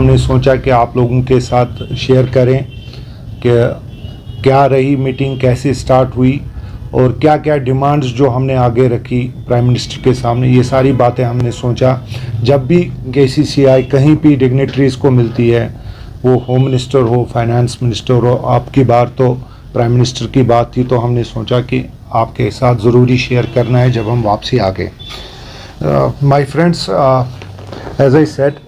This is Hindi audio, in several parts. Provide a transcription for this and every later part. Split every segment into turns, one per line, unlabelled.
हमने सोचा कि आप लोगों के साथ शेयर करें कि क्या रही मीटिंग, कैसे स्टार्ट हुई और क्या क्या डिमांड्स जो हमने आगे रखी प्राइम मिनिस्टर के सामने। ये सारी बातें हमने सोचा। जब भी KCCI कहीं भी डिग्नेटरीज़ को मिलती है, वो होम मिनिस्टर हो, फाइनेंस मिनिस्टर हो, आपकी बार तो प्राइम मिनिस्टर की बात थी, तो हमने सोचा कि आपके साथ ज़रूरी शेयर करना है जब हम वापसी आ गए। My friends, as I said,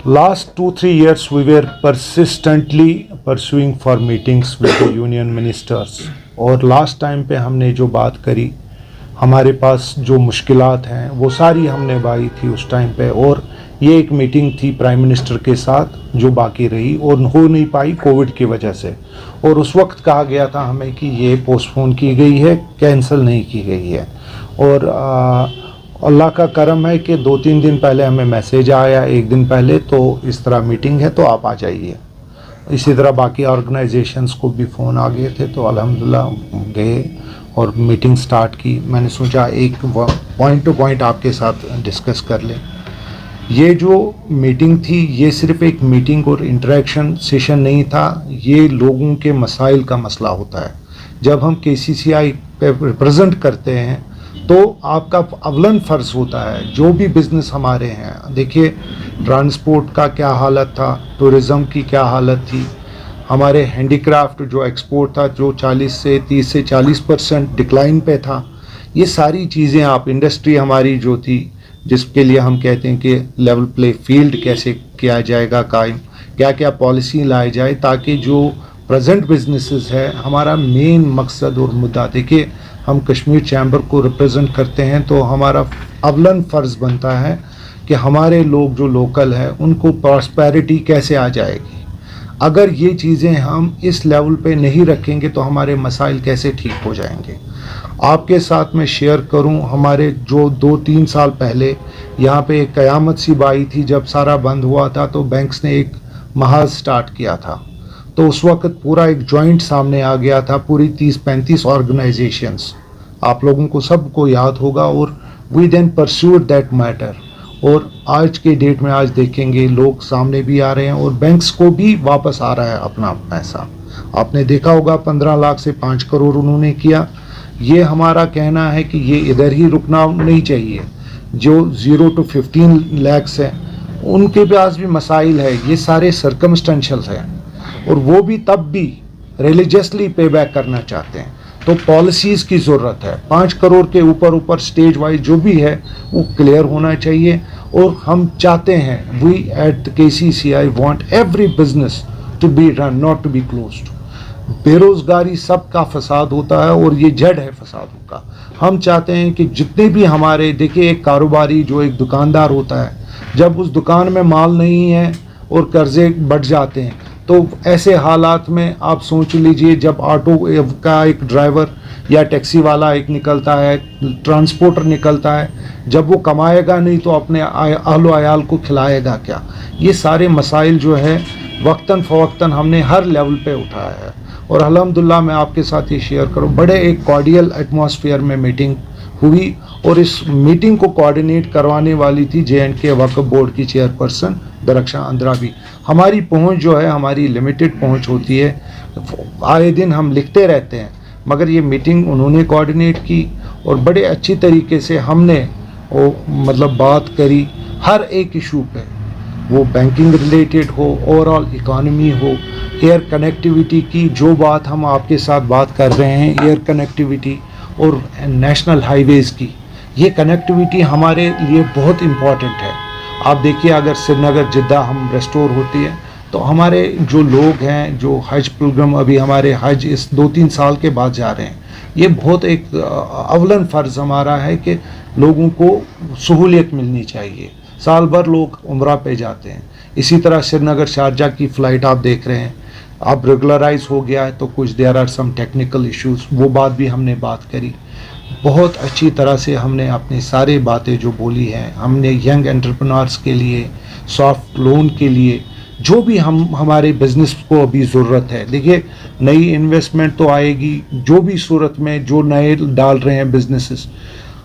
last 2-3 years we were persistently pursuing for meetings with the union ministers। और लास्ट टाइम पे हमने जो बात करी, हमारे पास जो मुश्किलात हैं वो सारी हमने बाई थी उस टाइम पे, और ये एक मीटिंग थी प्राइम मिनिस्टर के साथ जो बाकी रही और हो नहीं पाई कोविड की वजह से। और उस वक्त कहा गया था हमें कि ये पोस्टपोन की गई है, कैंसिल नहीं की गई है। और अल्लाह का करम है कि 2-3 दिन पहले हमें मैसेज आया, एक दिन पहले, तो इस तरह मीटिंग है तो आप आ जाइए। इसी तरह बाकी ऑर्गेनाइजेशंस को भी फ़ोन आ गए थे, तो अल्हम्दुलिल्लाह गए और मीटिंग स्टार्ट की। मैंने सोचा एक पॉइंट टू पॉइंट आपके साथ डिस्कस कर लें। ये जो मीटिंग थी ये सिर्फ एक मीटिंग और इंटरेक्शन सेशन नहीं था, ये लोगों के मसाइल का मसला होता है। जब हम KCCI पे रिप्रेजेंट करते हैं तो आपका अवलन फ़र्ज़ होता है, जो भी बिज़नेस हमारे हैं, देखिए ट्रांसपोर्ट का क्या हालत था, टूरिज़म की क्या हालत थी, हमारे हैंडीक्राफ्ट जो एक्सपोर्ट था जो 30 से 40% डिक्लाइन पे था, ये सारी चीज़ें आप, इंडस्ट्री हमारी जो थी जिसके लिए हम कहते हैं कि लेवल प्ले फील्ड कैसे किया जाएगा कायम, क्या क्या पॉलिसी लाई जाए ताकि जो प्रेजेंट बिजनेसेस है, हमारा मेन मकसद और मुद्दा, देखिए हम कश्मीर चैम्बर को रिप्रेजेंट करते हैं तो हमारा अवलन फ़र्ज़ बनता है कि हमारे लोग जो लोकल है उनको प्रॉस्पेरिटी कैसे आ जाएगी। अगर ये चीज़ें हम इस लेवल पे नहीं रखेंगे तो हमारे मसाइल कैसे ठीक हो जाएंगे। आपके साथ मैं शेयर करूं, हमारे जो 2-3 साल पहले यहाँ पे एक क़यामत सी बाई थी, जब सारा बंद हुआ था तो बैंक्स ने एक महाज स्टार्ट किया था। तो उस वक्त पूरा एक जॉइंट सामने आ गया था, पूरी 30-35 ऑर्गेनाइजेशंस, आप लोगों को सबको याद होगा, और we then pursued that matter. और आज के डेट में आज देखेंगे लोग सामने भी आ रहे हैं और बैंक्स को भी वापस आ रहा है अपना पैसा। आपने देखा होगा 15 लाख से 5 करोड़ उन्होंने किया। ये हमारा कहना है कि ये इधर ही रुकना नहीं चाहिए। जो 0 to 15 lakhs हैं उनके पास भी मसाइल है, ये सारे सर्कमस्टेंशियल हैं, और वो भी तब भी रिलीजियसली पे बैक करना चाहते हैं। तो पॉलिसीज़ की ज़रूरत है। 5 करोड़ के ऊपर स्टेज वाइज जो भी है वो क्लियर होना चाहिए। और हम चाहते हैं, we at KCCI want every business to be run, not to be closed. बेरोज़गारी सबका फसाद होता है और ये जड़ है फसादों का। हम चाहते हैं कि जितने भी हमारे, देखिए एक कारोबारी जो एक दुकानदार होता है, जब उस दुकान में माल नहीं है और कर्जे बढ़ जाते हैं, तो ऐसे हालात में आप सोच लीजिए, जब ऑटो का एक ड्राइवर या टैक्सी वाला एक निकलता है, ट्रांसपोर्टर निकलता है, जब वो कमाएगा नहीं तो अपने अहल अयाल को खिलाएगा क्या। ये सारे मसाइल जो है वक्तन फ़वक्तन हमने हर लेवल पे उठाया है। और अल्हम्दुलिल्लाह मैं आपके साथ ये शेयर करूँ, बड़े एक कॉर्डियल एटमॉस्फेयर में मीटिंग हुई, और इस मीटिंग को कोऑर्डिनेट करवाने वाली थी J&K वक्फ बोर्ड की चेयरपर्सन दरख्शां अंद्राबी। हमारी पहुंच जो है, हमारी लिमिटेड पहुंच होती है, आए दिन हम लिखते रहते हैं, मगर ये मीटिंग उन्होंने कोऑर्डिनेट की और बड़े अच्छी तरीके से हमने वो मतलब बात करी हर एक इशू पे, वो बैंकिंग रिलेटेड हो, ओवरऑल इकॉनमी हो, एयर कनेक्टिविटी की जो बात हम आपके साथ बात कर रहे हैं, एयर कनेक्टिविटी और नेशनल हाईवेज़ की, ये कनेक्टिविटी हमारे लिए बहुत इम्पॉर्टेंट है। आप देखिए अगर श्रीनगर जिद्दा हम रेस्टोर होती है तो हमारे जो लोग हैं, जो हज प्रोग्राम, अभी हमारे हज इस 2-3 साल के बाद जा रहे हैं, ये बहुत एक अवलन फ़र्ज़ हमारा है कि लोगों को सहूलियत मिलनी चाहिए। साल भर लोग उम्रा पे जाते हैं। इसी तरह श्रीनगर शारजा की फ़्लाइट आप देख रहे हैं, अब रेगुलराइज हो गया है, तो कुछ there are some technical issues, वो बात भी हमने बात करी। बहुत अच्छी तरह से हमने अपनी सारी बातें जो बोली हैं, हमने यंग एंटरप्रेन्योर्स के लिए, सॉफ्ट लोन के लिए, जो भी हमारे बिज़नेस को अभी ज़रूरत है, देखिए नई इन्वेस्टमेंट तो आएगी, जो भी सूरत में जो नए डाल रहे हैं बिजनेसेस,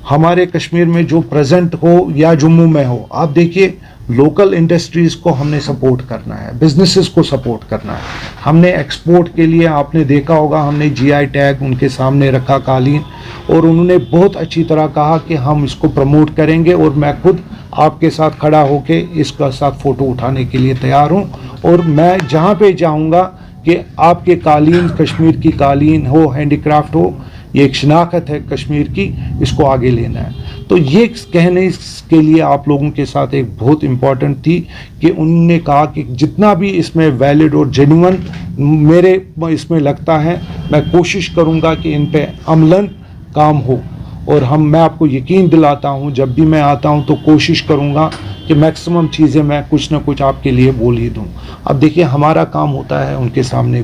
हमारे कश्मीर में जो प्रेजेंट हो या जम्मू में हो, आप देखिए लोकल इंडस्ट्रीज़ को हमने सपोर्ट करना है, बिजनेसेस को सपोर्ट करना है। हमने एक्सपोर्ट के लिए, आपने देखा होगा, हमने जीआई टैग उनके सामने रखा कालीन, और उन्होंने बहुत अच्छी तरह कहा कि हम इसको प्रमोट करेंगे, और मैं खुद आपके साथ खड़ा होकर इसका साथ फ़ोटो उठाने के लिए तैयार हूँ। और मैं जहाँ पे जाऊँगा कि आपके कालीन, कश्मीर की कालीन हो, हैंडीक्राफ्ट हो, ये एक शनाख्त है कश्मीर की, इसको आगे लेना है। तो ये कहने के लिए आप लोगों के साथ एक बहुत इम्पॉर्टेंट थी कि उन्होंने कहा कि जितना भी इसमें वैलिड और जेन्युइन मेरे इसमें लगता है, मैं कोशिश करूँगा कि इन पे अमलन काम हो। और मैं आपको यकीन दिलाता हूँ, जब भी मैं आता हूँ तो कोशिश करूँगा कि मैक्सिमम चीज़ें मैं कुछ ना कुछ आपके लिए बोल ही दूँ। अब देखिए, हमारा काम होता है उनके सामने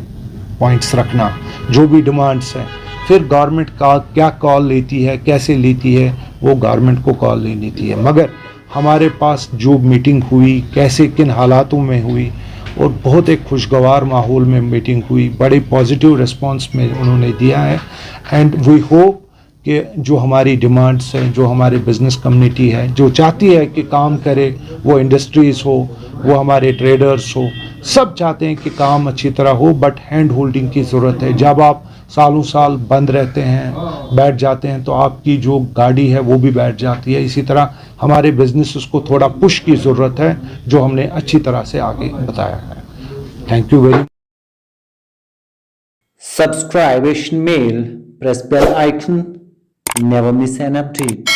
पॉइंट्स रखना, जो भी डिमांड्स हैं। फिर गवर्नमेंट का क्या कॉल लेती है, कैसे लेती है, वो गवर्नमेंट को कॉल लेनी थी है। मगर हमारे पास जो मीटिंग हुई, कैसे किन हालातों में हुई, और बहुत एक खुशगवार माहौल में मीटिंग हुई, बड़े पॉजिटिव रिस्पांस में उन्होंने दिया है। एंड वी होप कि जो हमारी डिमांड्स हैं, जो हमारे बिजनेस कम्युनिटी है, जो चाहती है कि काम करे, वो इंडस्ट्रीज़ हो, वो हमारे ट्रेडर्स हो, सब चाहते हैं कि काम अच्छी तरह हो, बट हैंड होल्डिंग की ज़रूरत है। जब आप सालों साल बंद रहते हैं, बैठ जाते हैं, तो आपकी जो गाड़ी है वो भी बैठ जाती है। इसी तरह हमारे बिजनेस को थोड़ा पुश की ज़रूरत है, जो हमने अच्छी तरह से आगे बताया है। Thank you very much.
Subscribe Asian Mail, press bell icon, never miss an update.